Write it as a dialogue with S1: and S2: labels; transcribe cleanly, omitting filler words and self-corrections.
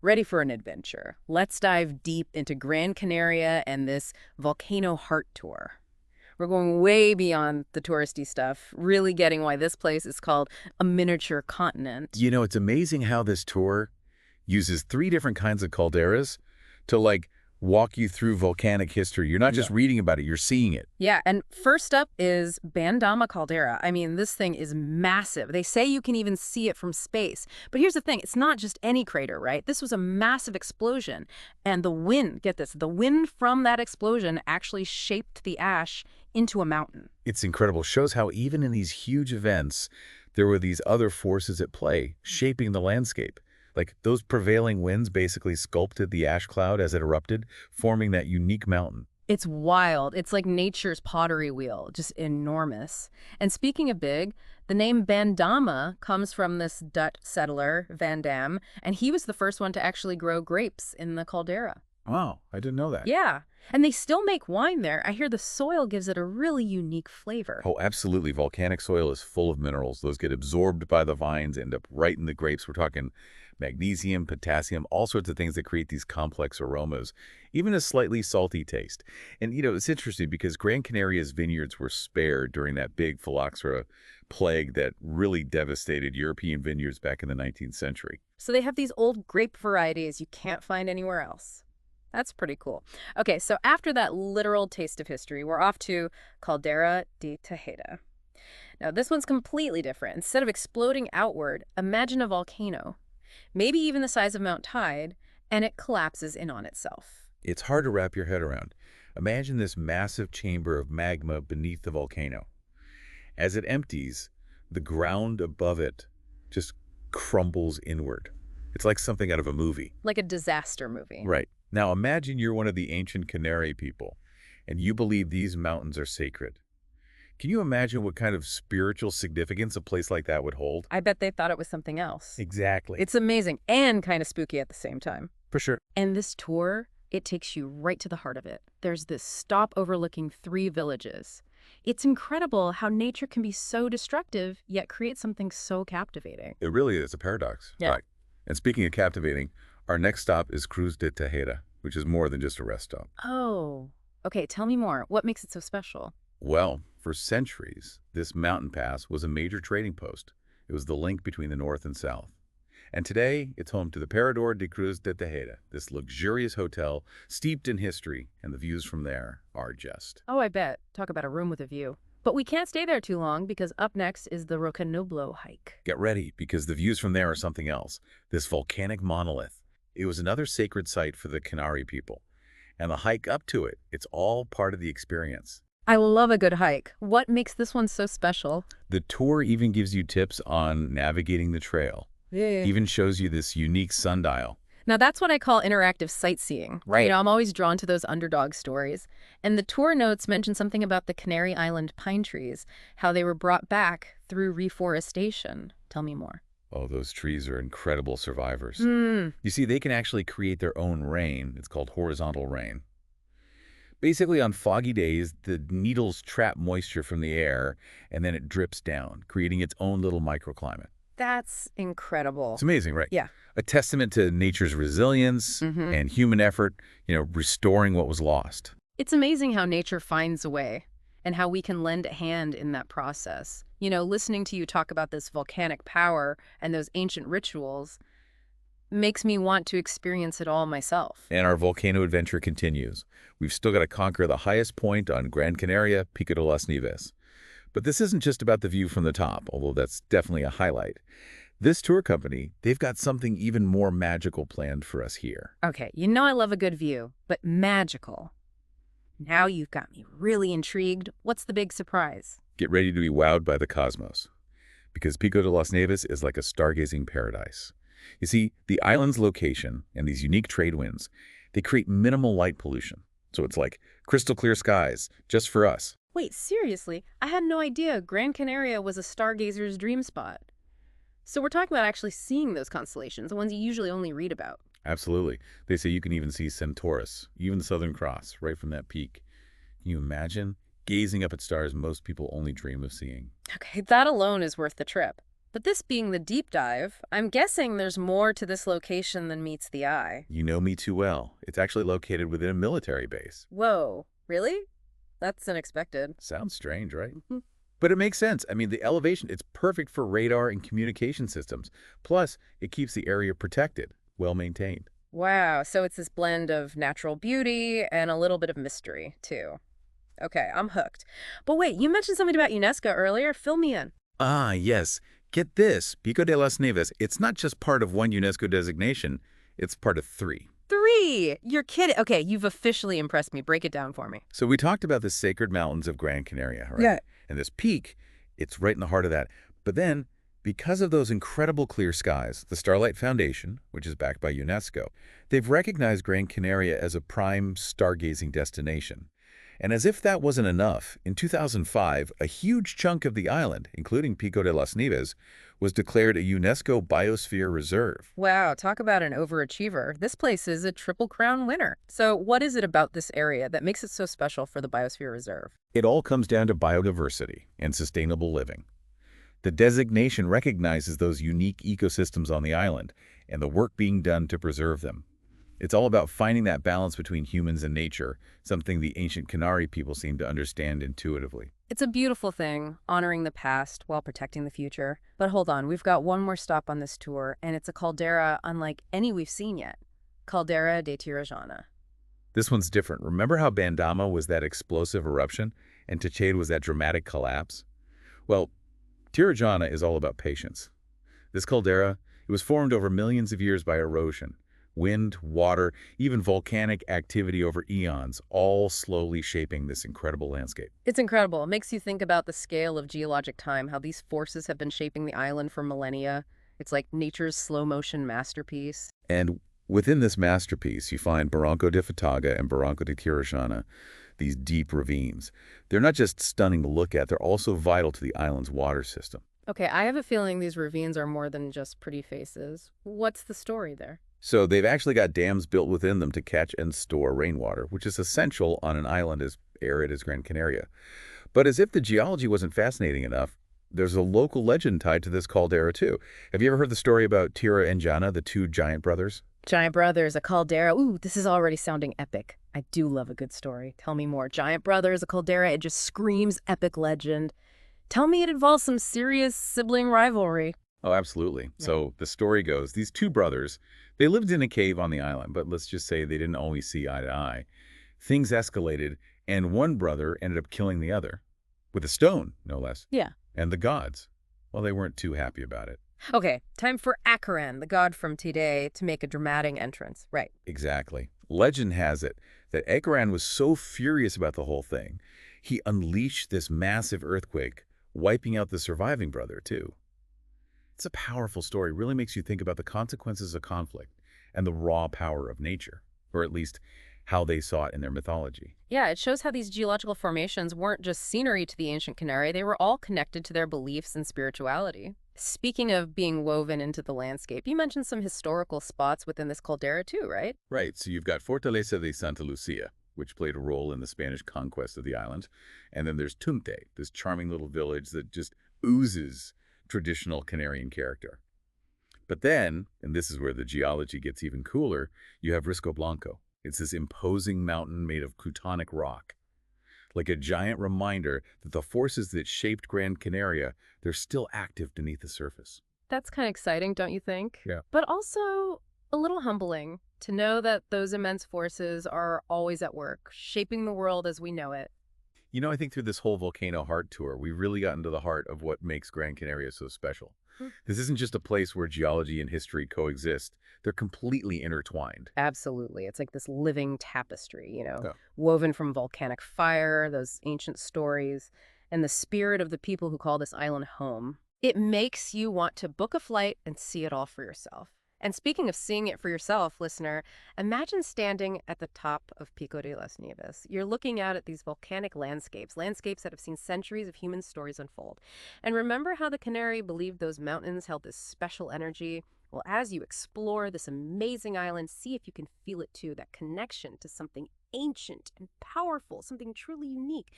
S1: Ready for an adventure. Let's dive deep into Gran Canaria and this Volcano Heart Tour. We're going way beyond the touristy stuff, really getting why this place is called a miniature continent.
S2: You know, it's amazing how this tour uses three different kinds of calderas to walk you through volcanic history. You're not just reading about it, you're seeing it.
S1: Yeah, and first up is Bandama Caldera. I mean, this thing is massive. They say you can even see it from space. But here's the thing, it's not just any crater, right? This was a massive explosion. And the wind, get this, the wind from that explosion actually shaped the ash into a mountain.
S2: It's incredible. Shows how even in these huge events, there were these other forces at play, shaping the landscape. Like those prevailing winds basically sculpted the ash cloud as it erupted, forming that unique mountain.
S1: It's wild. It's like nature's pottery wheel, just enormous. And speaking of big, the name Bandama comes from this Dutch settler, Van Dam, and he was the first one to actually grow grapes in the caldera.
S2: Wow, I didn't know that.
S1: Yeah, and they still make wine there. I hear the soil gives it a really unique flavor.
S2: Oh, absolutely. Volcanic soil is full of minerals. Those get absorbed by the vines, end up right in the grapes. We're talking magnesium, potassium, all sorts of things that create these complex aromas, even a slightly salty taste. And, you know, it's interesting because Gran Canaria's vineyards were spared during that big phylloxera plague that really devastated European vineyards back in the 19th century.
S1: So they have these old grape varieties you can't find anywhere else. That's pretty cool. Okay, so after that literal taste of history, we're off to Caldera de Tejeda. Now, this one's completely different. Instead of exploding outward, imagine a volcano, maybe even the size of Mount Tide, and it collapses in on itself.
S2: It's hard to wrap your head around. Imagine this massive chamber of magma beneath the volcano. As it empties, the ground above it just crumbles inward. It's like something out of a movie.
S1: Like a disaster movie.
S2: Right. Now imagine you're one of the ancient Canary people, and you believe these mountains are sacred. Can you imagine what kind of spiritual significance a place like that would hold?
S1: I bet they thought it was something else.
S2: Exactly.
S1: It's amazing and kind of spooky at the same time.
S2: For sure.
S1: And this tour, it takes you right to the heart of it. There's this stop overlooking 3 villages. It's incredible how nature can be so destructive, yet create something so captivating.
S2: It really is a paradox.
S1: Yeah.
S2: Right. And speaking of captivating, our next stop is Cruz de Tejeda, which is more than just a rest stop.
S1: Oh, okay, tell me more. What makes it so special?
S2: Well, for centuries, this mountain pass was a major trading post. It was the link between the north and south. And today, it's home to the Parador de Cruz de Tejeda, this luxurious hotel steeped in history, and the views from there are just...
S1: Oh, I bet. Talk about a room with a view. But we can't stay there too long because up next is the Roque Nublo hike.
S2: Get ready, because the views from there are something else. This volcanic monolith. It was another sacred site for the Canary people. And the hike up to it, it's all part of the experience.
S1: I love a good hike. What makes this one so special?
S2: The tour even gives you tips on navigating the trail.
S1: Yeah.
S2: Even shows you this unique sundial.
S1: Now that's what I call interactive sightseeing.
S2: Right.
S1: You know, I'm always drawn to those underdog stories. And the tour notes mention something about the Canary Island pine trees, how they were brought back through reforestation. Tell me more.
S2: Oh, those trees are incredible survivors.
S1: Hmm.
S2: You see, they can actually create their own rain. It's called horizontal rain. Basically, on foggy days, the needles trap moisture from the air, and then it drips down, creating its own little microclimate.
S1: That's incredible.
S2: It's amazing, right?
S1: Yeah.
S2: A testament to nature's resilience and human effort, restoring what was lost.
S1: It's amazing how nature finds a way and how we can lend a hand in that process. You know, listening to you talk about this volcanic power and those ancient rituals makes me want to experience it all myself.
S2: And our volcano adventure continues. We've still got to conquer the highest point on Gran Canaria, Pico de Las Nieves. But this isn't just about the view from the top, although that's definitely a highlight. This tour company, they've got something even more magical planned for us here.
S1: Okay, you know I love a good view, but magical. Now you've got me really intrigued. What's the big surprise?
S2: Get ready to be wowed by the cosmos, because Pico de las Nieves is like a stargazing paradise. You see, the island's location and these unique trade winds, they create minimal light pollution. So it's like crystal clear skies, just for us.
S1: Wait, seriously? I had no idea Gran Canaria was a stargazer's dream spot. So we're talking about actually seeing those constellations, the ones you usually only read about.
S2: Absolutely. They say you can even see Centaurus, even the Southern Cross, right from that peak. Can you imagine gazing up at stars most people only dream of seeing?
S1: Okay, that alone is worth the trip. But this being the deep dive, I'm guessing there's more to this location than meets the eye.
S2: You know me too well. It's actually located within a military base.
S1: Whoa, really? That's unexpected.
S2: Sounds strange, right?
S1: Mhm.
S2: But it makes sense. I mean, the elevation, it's perfect for radar and communication systems. Plus, it keeps the area protected, well maintained.
S1: Wow, so it's this blend of natural beauty and a little bit of mystery, too. Okay, I'm hooked. But wait, you mentioned something about UNESCO earlier. Fill me in.
S2: Ah, yes. Get this, Pico de las Nieves, it's not just part of one UNESCO designation, it's part of three.
S1: 3! You're kidding. Okay, you've officially impressed me. Break it down for me.
S2: So we talked about the sacred mountains of Gran Canaria, right?
S1: Yeah.
S2: And this peak, it's right in the heart of that. But then, because of those incredible clear skies, the Starlight Foundation, which is backed by UNESCO, they've recognized Gran Canaria as a prime stargazing destination. And as if that wasn't enough, in 2005, a huge chunk of the island, including Pico de las Nieves, was declared a UNESCO Biosphere Reserve.
S1: Wow, talk about an overachiever. This place is a Triple Crown winner. So what is it about this area that makes it so special for the Biosphere Reserve?
S2: It all comes down to biodiversity and sustainable living. The designation recognizes those unique ecosystems on the island and the work being done to preserve them. It's all about finding that balance between humans and nature, something the ancient Canary people seem to understand intuitively.
S1: It's a beautiful thing, honoring the past while protecting the future. But hold on, we've got one more stop on this tour, and it's a caldera unlike any we've seen yet. Caldera de Tirajana.
S2: This one's different. Remember how Bandama was that explosive eruption and Tejeda was that dramatic collapse? Well, Tirajana is all about patience. This caldera, it was formed over millions of years by erosion. Wind, water, even volcanic activity over eons, all slowly shaping this incredible landscape.
S1: It's incredible. It makes you think about the scale of geologic time, how these forces have been shaping the island for millennia. It's like nature's slow-motion masterpiece.
S2: And within this masterpiece, you find Barranco de Fataga and Barranco de Tirajana, these deep ravines. They're not just stunning to look at, they're also vital to the island's water system.
S1: Okay, I have a feeling these ravines are more than just pretty faces. What's the story there?
S2: So they've actually got dams built within them to catch and store rainwater, which is essential on an island as arid as Gran Canaria. But as if the geology wasn't fascinating enough, there's a local legend tied to this caldera too. Have you ever heard the story about Tira and Jana, the two giant brothers?
S1: Giant Brothers, a caldera. Ooh, this is already sounding epic. I do love a good story. Tell me more. Giant Brothers, a caldera, it just screams epic legend. Tell me it involves some serious sibling rivalry.
S2: Oh, absolutely.
S1: Yeah.
S2: So the story goes, these two brothers, they lived in a cave on the island, but let's just say they didn't always see eye to eye. Things escalated, and one brother ended up killing the other. With a stone, no less.
S1: Yeah.
S2: And the gods, well, they weren't too happy about it.
S1: Okay, time for Acheron, the god from Tide, to make a dramatic entrance. Right.
S2: Exactly. Legend has it that Acheron was so furious about the whole thing, he unleashed this massive earthquake, wiping out the surviving brother, too. It's a powerful story, really makes you think about the consequences of conflict and the raw power of nature, or at least how they saw it in their mythology.
S1: Yeah, it shows how these geological formations weren't just scenery to the ancient Canary, they were all connected to their beliefs and spirituality. Speaking of being woven into the landscape, you mentioned some historical spots within this caldera too, right?
S2: Right, so you've got Fortaleza de Santa Lucia, which played a role in the Spanish conquest of the island, and then there's Tunte, this charming little village that just oozes traditional Canarian character. But then, and this is where the geology gets even cooler, you have Risco Blanco. It's this imposing mountain made of plutonic rock, like a giant reminder that the forces that shaped Gran Canaria, they're still active beneath the surface.
S1: That's kind of exciting, don't you think?
S2: Yeah.
S1: But also a little humbling to know that those immense forces are always at work, shaping the world as we know it.
S2: You know, I think through this whole Volcano Heart Tour, we really got into the heart of what makes Gran Canaria so special. This isn't just a place where geology and history coexist. They're completely intertwined.
S1: Absolutely. It's like this living tapestry,
S2: Yeah.
S1: woven from volcanic fire, those ancient stories, and the spirit of the people who call this island home. It makes you want to book a flight and see it all for yourself. And speaking of seeing it for yourself, listener, imagine standing at the top of Pico de las Nieves. You're looking out at these volcanic landscapes that have seen centuries of human stories unfold. And remember how the Canary believed those mountains held this special energy? Well, as you explore this amazing island, see if you can feel it too, that connection to something ancient and powerful, something truly unique.